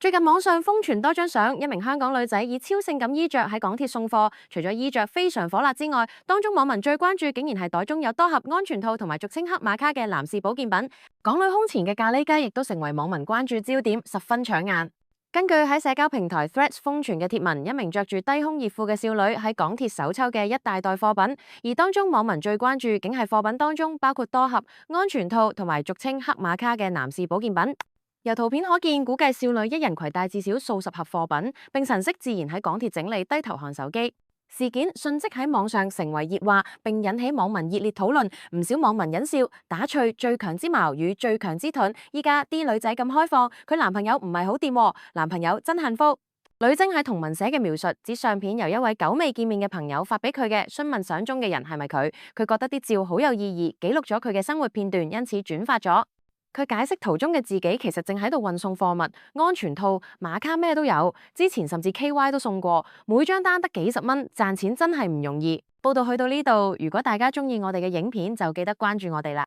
最近網上瘋傳多張相，一名香港女仔以超性感衣着喺港鐵送貨。除咗衣着非常火辣之外，當中網民最關注竟然係袋中有多盒安全套同埋俗稱黑馬卡嘅男士保健品。港女胸前嘅咖喱雞亦都成為網民關注焦點，十分搶眼。根據喺社交平台 Threads 瘋傳嘅貼文，一名着住低胸熱褲嘅少女喺港鐵手抽嘅一大袋貨品，而當中網民最關注竟係貨品當中包括多盒安全套同埋俗稱黑馬卡嘅男士保健品。由圖片可見，估計少女一人攜帶至少數十盒貨品，並神色自然喺港鐵整理，低頭看手機。事件迅即喺網上成為熱話，並引起網民熱烈討論。唔少網民忍笑打趣最強之矛與最強之盾。依家啲女仔咁開放，佢男朋友唔係好掂喎，男朋友真幸福。女精喺同文寫嘅描述指相片由一位久未見面嘅朋友發俾佢嘅，詢問相中嘅人係咪佢。佢覺得啲照好有意義，記錄咗佢嘅生活片段，因此轉發咗。佢解釋途中嘅自己其實正喺度運送貨物，安全套、馬卡咩都有，之前甚至 KY 都送過，每張單得幾十蚊，賺錢真係唔容易。報道去到呢度，如果大家鍾意我哋嘅影片，就記得關注我哋啦。